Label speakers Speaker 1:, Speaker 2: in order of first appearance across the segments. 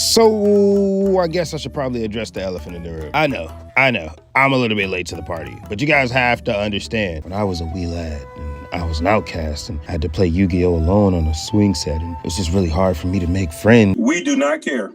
Speaker 1: So I guess I should probably address the elephant in the room. I know, I'm a little bit late to the party, but you guys have to understand, when I was a wee lad and I was an outcast and I had to play Yu-Gi-Oh! Alone on a swing set, and it was just really hard for me to make friends.
Speaker 2: We do not care.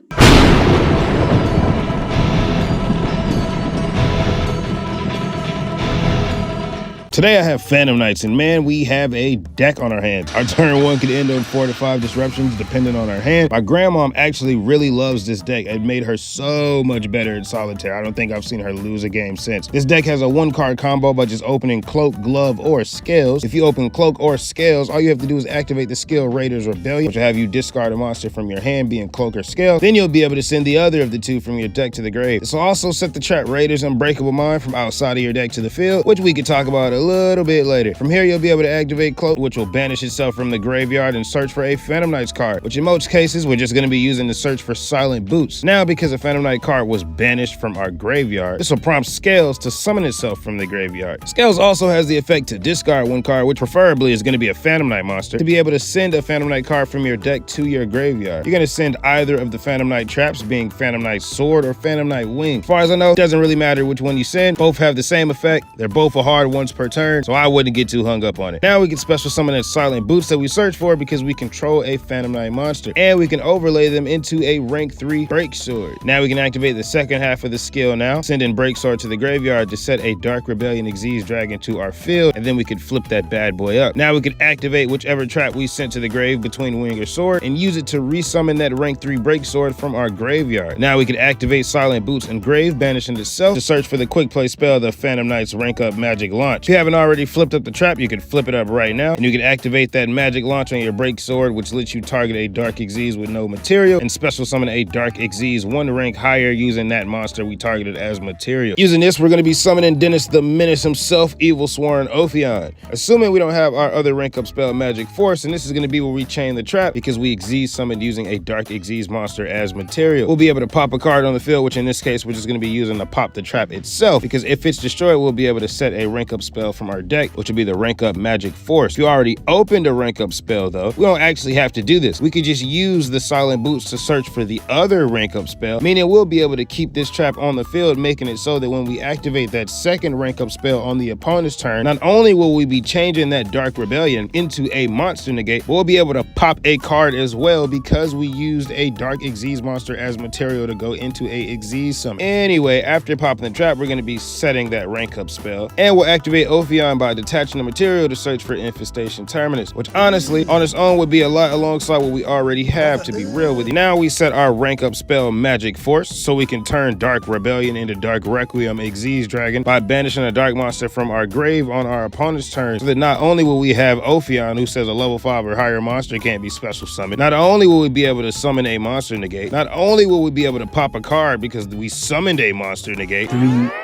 Speaker 1: Today I have Phantom Knights, and man, we have a deck on our hands. Our turn one could end on 4 to 5 disruptions depending on our hand. My grandmom actually really loves this deck. It made her so much better at solitaire. I don't think I've seen her lose a game since. This deck has a 1-card combo by just opening Cloak, Glove, or Scales. If you open Cloak or Scales, all you have to do is activate the skill Raider's Rebellion, which will have you discard a monster from your hand, being Cloak or Scale. Then you'll be able to send the other of the two from your deck to the grave. This will also set the trap Raider's Unbreakable Mind from outside of your deck to the field, which we could talk about a little bit later. From here, you'll be able to activate Cloak, which will banish itself from the graveyard and search for a Phantom Knights card, which in most cases, we're just going to be using to search for Silent Boots. Now, because a Phantom Knight card was banished from our graveyard, this will prompt Scales to summon itself from the graveyard. Scales also has the effect to discard 1 card, which preferably is going to be a Phantom Knight monster, to be able to send a Phantom Knight card from your deck to your graveyard. You're going to send either of the Phantom Knight traps, being Phantom Knight Sword or Phantom Knight Wing. As far as I know, it doesn't really matter which one you send. Both have the same effect. They're both a hard once per turn, so I wouldn't get too hung up on it. Now we can special summon that Silent Boots that we search for because we control a Phantom Knight monster, and we can overlay them into a rank 3 Break Sword. Now we can activate the second half of the skill now, send in Break Sword to the graveyard to set a Dark Rebellion Xyz Dragon to our field, and then we could flip that bad boy up. Now we can activate whichever trap we sent to the grave between Wing or Sword and use it to resummon that rank 3 Break Sword from our graveyard. Now we can activate Silent Boots and Grave, banishing itself to search for the quick play spell, the Phantom Knights Rank Up Magic Launch. If you haven't already flipped up the trap, you can flip it up right now, and you can activate that Magic Launch on your Break Sword, which lets you target a Dark Xyz with no material, and special summon a Dark Xyz 1 rank higher using that monster we targeted as material. Using this, we're going to be summoning Dennis the Menace himself, Evil Sworn Ophion. Assuming we don't have our other rank up spell, Magic Force, and this is going to be where we chain the trap because we Xyz summoned using a Dark Xyz monster as material. We'll be able to pop a card on the field, which in this case, we're just going to be using to pop the trap itself, because if it's destroyed, we'll be able to set a rank up spell from our deck, which will be the rank up Magic Force. If you already opened a rank up spell though, we don't actually have to do this. We could just use the Silent Boots to search for the other rank up spell, meaning we'll be able to keep this trap on the field, making it so that when we activate that second rank up spell on the opponent's turn, not only will we be changing that Dark Rebellion into a monster negate, but we'll be able to pop a card as well because we used a Dark Xyz monster as material to go into a Xyz summon. Anyway, after popping the trap, we're going to be setting that rank up spell, and we'll activate Ophion by detaching the material to search for Infestation Terminus, which honestly on its own would be a lot alongside what we already have, to be real with you. Now we set our rank up spell Magic Force so we can turn Dark Rebellion into Dark Requiem Xyz Dragon by banishing a dark monster from our grave on our opponent's turn, so that not only will we have Ophion, who says a level 5 or higher monster can't be special summoned, not only will we be able to summon a monster negate, not only will we be able to pop a card because we summoned a monster negate,
Speaker 3: 3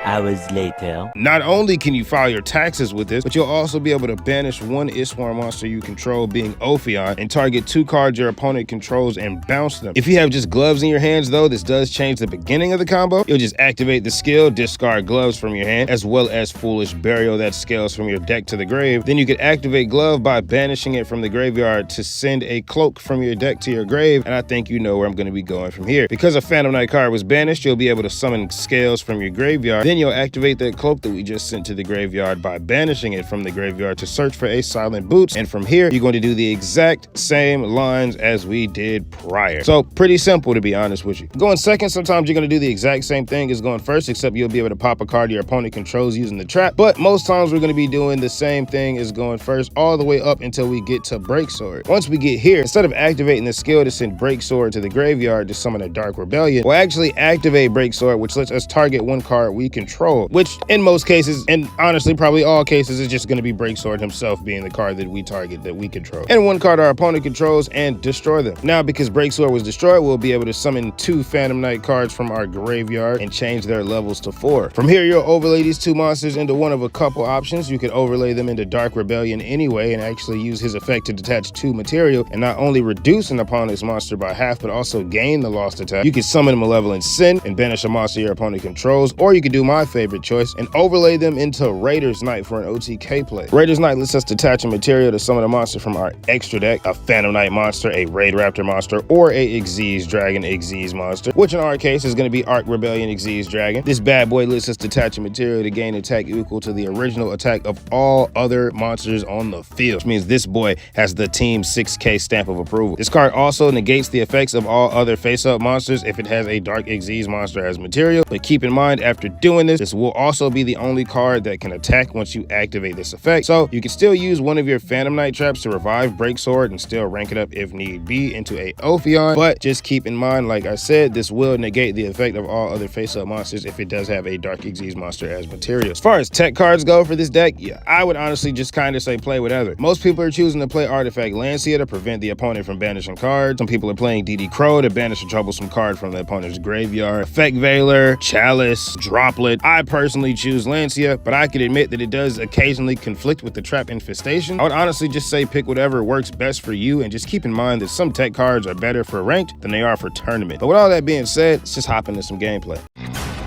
Speaker 3: hours later,
Speaker 1: not only can you file your taxes with this, but you'll also be able to banish 1 Iswar monster you control, being Ophion, and target 2 cards your opponent controls and bounce them. If you have just gloves in your hands though, this does change the beginning of the combo. You'll just activate the skill, discard gloves from your hand, as well as Foolish Burial that scales from your deck to the grave. Then you can activate glove by banishing it from the graveyard to send a cloak from your deck to your grave, and I think you know where I'm going to be going from here. Because a Phantom Knight card was banished, you'll be able to summon Scales from your graveyard. Then you'll activate that cloak that we just sent to the graveyard by banishing it from the graveyard to search for a Silent Boots, and from here you're going to do the exact same lines as we did prior. So pretty simple, to be honest with you. Going second, sometimes you're going to do the exact same thing as going first, except you'll be able to pop a card your opponent controls using the trap, but most times we're going to be doing the same thing as going first all the way up until we get to Break Sword. Once we get here, instead of activating the skill to send Break Sword to the graveyard to summon a Dark Rebellion, we'll actually activate Break Sword, which lets us target 1 card we control, which in most cases, and honestly probably all cases, is just going to be Break Sword himself being the card that we target, that we control, and 1 card our opponent controls, and destroy them. Now because Break Sword was destroyed, we'll be able to summon 2 Phantom Knight cards from our graveyard and change their levels to 4. From here, you'll overlay these 2 monsters into one of a couple options. You could overlay them into Dark Rebellion anyway and actually use his effect to detach 2 material and not only reduce an opponent's monster by half, but also gain the lost attack. You could summon Malevolent Sin and banish a monster your opponent controls, or you could do my favorite choice and overlay them into Raider's Knight Knight for an OTK play. Raiders Knight lets us detach a material to summon a monster from our extra deck, a Phantom Knight monster, a Raid Raptor monster, or a Xyz Dragon Xyz monster, which in our case is going to be Arc Rebellion Xyz Dragon. This bad boy lets us detach a material to gain attack equal to the original attack of all other monsters on the field, which means this boy has the Team 6K stamp of approval. This card also negates the effects of all other face-up monsters if it has a Dark Xyz monster as material, but keep in mind after doing this, this will also be the only card that can attack once you activate this effect. So you can still use one of your Phantom Knight traps to revive Breaksword and still rank it up if need be into a Ophion, but just keep in mind, like I said, this will negate the effect of all other face-up monsters if it does have a Dark Xyz monster as material. As far as tech cards go for this deck, yeah, I would honestly just kind of say play whatever. Most people are choosing to play Artifact Lancia to prevent the opponent from banishing cards. Some people are playing DD Crow to banish a troublesome card from the opponent's graveyard. Effect Veiler, Chalice, Droplet. I personally choose Lancia, but I can admit that it does occasionally conflict with the Trap Infestation. I would honestly just say pick whatever works best for you, and just keep in mind that some tech cards are better for ranked than they are for tournament. But with all that being said, let's just hop into some gameplay.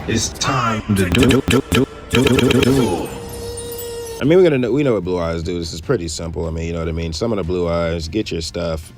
Speaker 2: It's time to do.
Speaker 1: I mean, we know what Blue Eyes do. This is pretty simple. I mean, you know what I mean? Summon a Blue Eyes, get your stuff,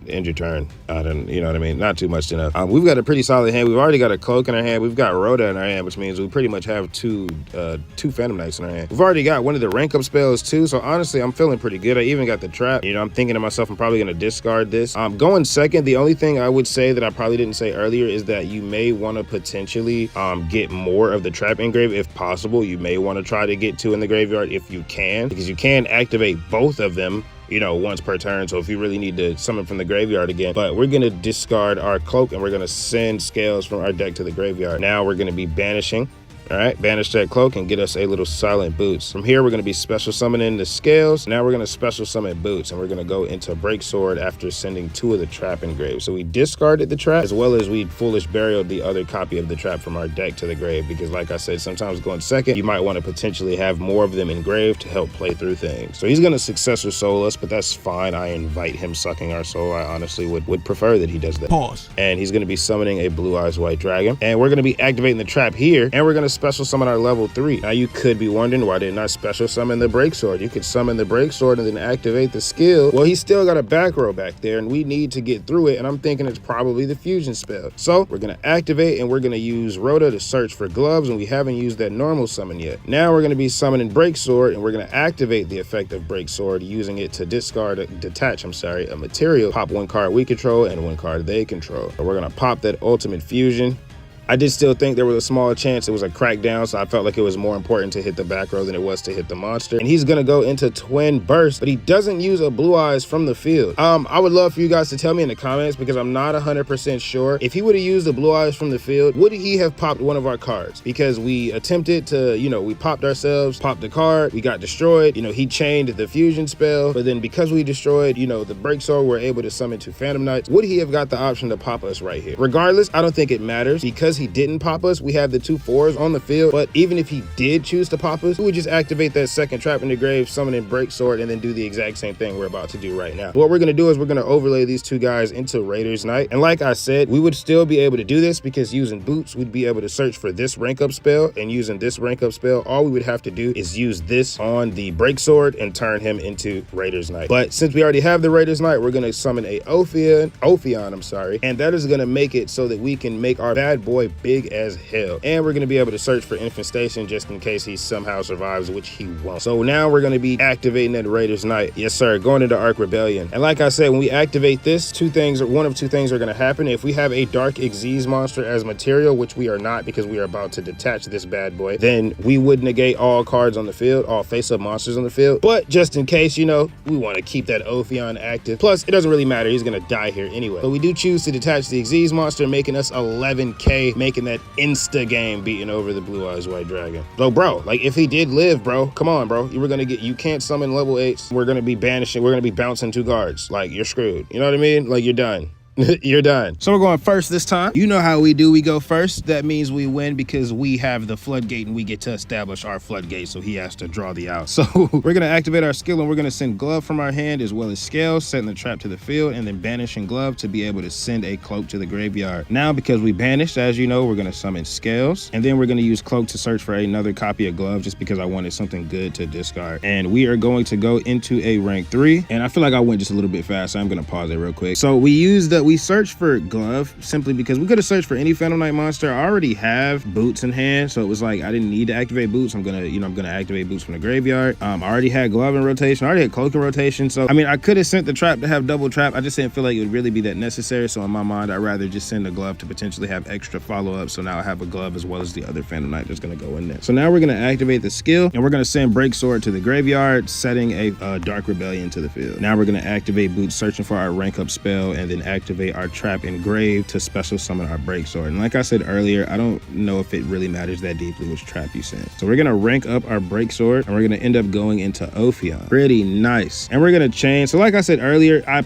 Speaker 1: end your turn. You know what I mean? Not too much to know. We've got a pretty solid hand. We've already got a Cloak in our hand. We've got Rhoda in our hand, which means we pretty much have two Phantom Knights in our hand. We've already got one of the rank up spells too, so honestly, I'm feeling pretty good. I even got the Trap. You know, I'm thinking to myself, I'm probably going to discard this. Going second, the only thing I would say that I probably didn't say earlier is that you may want to potentially get more of the Trap engrave if possible. You may want to try to get 2 in the graveyard if you can, because you can activate both of them, you know, once per turn. So if you really need to summon from the graveyard again, but we're going to discard our Cloak and we're going to send Scales from our deck to the graveyard. Now we're going to be banishing. All right, banish that Cloak and get us a little Silent Boots. From here, we're going to be special summoning the Scales. Now we're going to special summon Boots, and we're going to go into Breaksword after sending 2 of the Trap engraves. So we discarded the Trap, as well as we Foolish Burial the other copy of the Trap from our deck to the grave, because like I said, sometimes going second, you might want to potentially have more of them engraved to help play through things. So he's going to Successor Soul us, but that's fine. I invite him sucking our soul. I honestly would prefer that he does that.
Speaker 2: Pause.
Speaker 1: And he's going to be summoning a Blue Eyes White Dragon, and we're going to be activating the Trap here, and we're going to special summon our level 3. Now you could be wondering, why didn't I special summon the Breaksword? You could summon the Breaksword and then activate the skill. Well, he's still got a back row back there, and we need to get through it, and I'm thinking it's probably the fusion spell. So we're going to activate, and we're going to use Rhoda to search for gloves, and we haven't used that normal summon yet. Now we're going to be summoning Breaksword, and we're going to activate the effect of Breaksword, using it to detach a material, pop 1 card we control and 1 card they control. So we're going to pop that ultimate fusion. I did still think there was a small chance it was a crackdown, so I felt like it was more important to hit the back row than it was to hit the monster. And he's gonna go into Twin Burst, but he doesn't use a Blue Eyes from the field. I would love for you guys to tell me in the comments, because I'm not 100% sure. If he would have used the Blue Eyes from the field, would he have popped one of our cards? Because we attempted to, you know, we popped ourselves, popped the card, we got destroyed. You know, he chained the fusion spell, but then because we destroyed, you know, the Breaksword, we're able to summon 2 Phantom Knights. Would he have got the option to pop us right here? Regardless, I don't think it matters, because he didn't pop us. We have the 2 4s on the field, but even if he did choose to pop us, we would just activate that second Trap in the grave, summon in Breaksword, and then do the exact same thing we're about to do right now. What we're going to do is we're going to overlay these 2 guys into Raiders Knight, and like I said, we would still be able to do this because using Boots, we'd be able to search for this rank up spell, and using this rank up spell, all we would have to do is use this on the Breaksword and turn him into Raiders Knight. But since we already have the Raiders Knight, we're going to summon a Ophion, and that is going to make it so that we can make our bad boy big as hell. And we're going to be able to search for Infestation just in case he somehow survives, which he won't. So now we're going to be activating that Raiders Knight. Yes, sir. Going into Arc Rebellion. And like I said, when we activate this, one of two things are going to happen. If we have a Dark Xyz monster as material, which we are not because we are about to detach this bad boy, then we would negate all cards on the field, all face-up monsters on the field. But just in case, you know, we want to keep that Ophion active. Plus, it doesn't really matter. He's going to die here anyway. But we do choose to detach the Xyz monster, making us 11K, making that insta game beating over the Blue Eyes White Dragon. So bro, like if he did live, bro, come on, bro. You can't summon level 8s. We're gonna be banishing, we're gonna be bouncing 2 guards. Like you're screwed. You know what I mean? Like you're done. You're done. So we're going first this time. You know how we do. We go first. That means we win because we have the floodgate and we get to establish our floodgate. So he has to draw the out. So we're going to activate our skill and we're going to send glove from our hand as well as scales, setting the trap to the field, and then banishing glove to be able to send a cloak to the graveyard. Now, because we banished, as you know, we're going to summon scales, and then we're going to use cloak to search for another copy of glove just because I wanted something good to discard. And we are going to go into a rank 3. And I feel like I went just a little bit fast, so I'm going to pause it real quick. So we searched for glove simply because we could have searched for any Phantom Knight monster. I already have boots in hand, so it was like I didn't need to activate boots. I'm gonna activate boots from the graveyard. I already had glove in rotation. I already had cloak in rotation. So I mean, I could have sent the trap to have double trap. I just didn't feel like it would really be that necessary. So in my mind, I'd rather just send a glove to potentially have extra follow-up. So now I have a glove as well as the other Phantom Knight that's gonna go in there. So now we're gonna activate the skill and we're gonna send Break Sword to the graveyard, setting a Dark Rebellion to the field. Now we're gonna activate boots, searching for our rank up spell, and then activate our trap Engrave to special summon our Break Sword. And like I said earlier, I don't know if it really matters that deeply which trap you send. So we're gonna rank up our Break Sword and we're gonna end up going into Ophion. Pretty nice. And we're gonna chain. So like I said earlier, I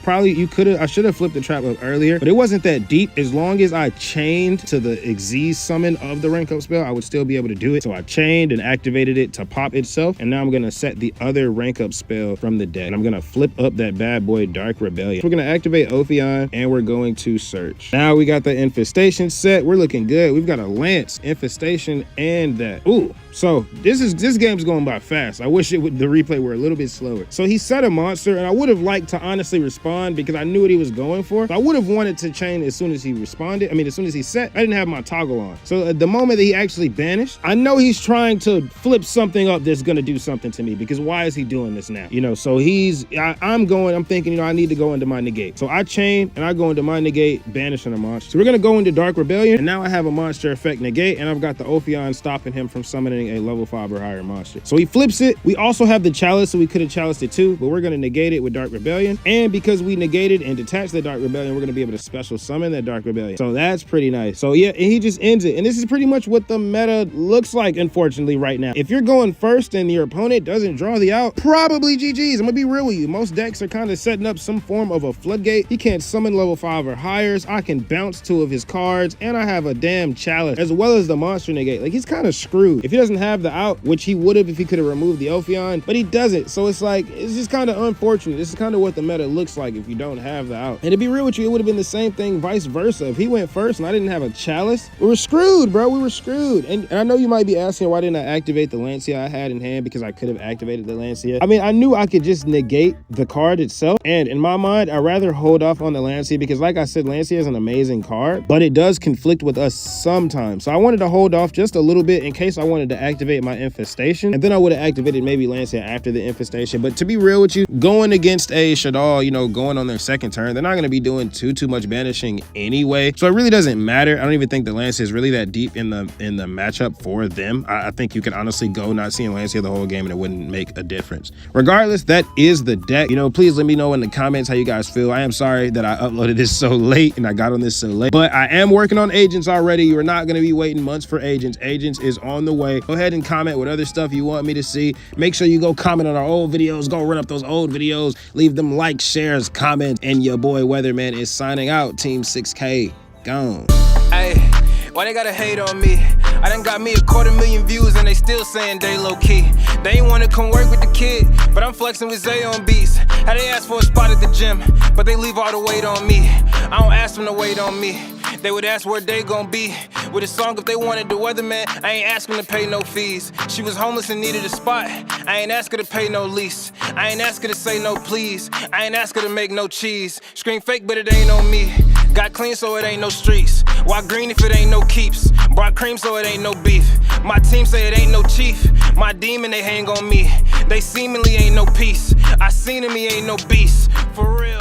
Speaker 1: should have flipped the trap up earlier, but it wasn't that deep. As long as I chained to the Xyz summon of the rank up spell, I would still be able to do it. So I chained and activated it to pop itself. And now I'm gonna set the other rank up spell from the deck. And I'm gonna flip up that bad boy Dark Rebellion. We're gonna activate Ophion and we're going to search. Now we got the infestation set. We're looking good. We've got a lance, infestation, and that. Ooh. So this game's going by fast. I wish the replay were a little bit slower. So he set a monster, and I would have liked to honestly respond because I knew what he was going for. So I would have wanted to chain as soon as he responded. I mean, as soon as he set, I didn't have my toggle on. So at the moment that he actually banished, I know he's trying to flip something up that's gonna do something to me because why is he doing this now? You know, so I'm thinking, you know, I need to go into my negate. So I chain and I go into my negate, banishing a monster. So we're gonna go into Dark Rebellion, and now I have a monster effect negate, and I've got the Ophion stopping him from summoning a level 5 or higher monster. So he flips it. We also have the chalice, so we could have chaliced it too, but we're gonna negate it with Dark Rebellion. And because we negated and detached the Dark Rebellion, we're gonna be able to special summon that Dark Rebellion. So that's pretty nice. So yeah, and he just ends it. And this is pretty much what the meta looks like, unfortunately, right now. If you're going first and your opponent doesn't draw the out, probably GG's. I'm gonna be real with you. Most decks are kind of setting up some form of a floodgate. He can't summon level 5 or higher. I can bounce 2 of his cards, and I have a damn chalice as well as the monster negate. Like, he's kind of screwed. If he doesn't have the out, which he would have if he could have removed the Ophion, but he doesn't. So it's like, it's just kind of unfortunate. This is kind of what the meta looks like if you don't have the out. And to be real with you, it would have been the same thing vice versa. If he went first and I didn't have a chalice, we were screwed, bro. We were screwed. And I know you might be asking, why didn't I activate the Lancia I had in hand? Because I could have activated the Lancia. I mean, I knew I could just negate the card itself. And in my mind, I'd rather hold off on the Lancia because, like I said, Lancia is an amazing card, but it does conflict with us sometimes. So I wanted to hold off just a little bit in case I wanted to activate my infestation, and then I would have activated maybe Lancia after the infestation. But to be real with you, going against a Shaddoll, you know, going on their second turn, they're not going to be doing too much banishing anyway. So it really doesn't matter. I don't even think the Lancia is really that deep in the matchup for them. I think you can honestly go not seeing Lancia the whole game and it wouldn't make a difference. Regardless, that is the deck. You know, please let me know in the comments how you guys feel. I am sorry that I uploaded this so late and I got on this so late, but I am working on agents already. You are not going to be waiting months for agents. Agents is on the way. Go ahead and comment what other stuff you want me to see. Make sure you go comment on our old videos. Go run up those old videos. Leave them likes, shares, comments, and your boy Weatherman is signing out. Team 6K, gone.
Speaker 4: Hey, why they gotta hate on me? I done got me 250,000 views and they still saying they low key. They ain't wanna come work with the kid, but I'm flexing with Zay on beats. How they ask for a spot at the gym, but they leave all the weight on me. I don't ask them to wait on me. They would ask where they gon' be with a song if they wanted the Weatherman. I ain't ask them to pay no fees. She was homeless and needed a spot. I ain't ask her to pay no lease. I ain't ask her to say no please. I ain't ask her to make no cheese. Scream fake, but it ain't on me. Got clean so it ain't no streets. Why green if it ain't no keeps? Brought cream so it ain't no beef. My team say it ain't no chief. My demon, they hang on me. They seemingly ain't no peace. I seen him, he ain't no beast. For real.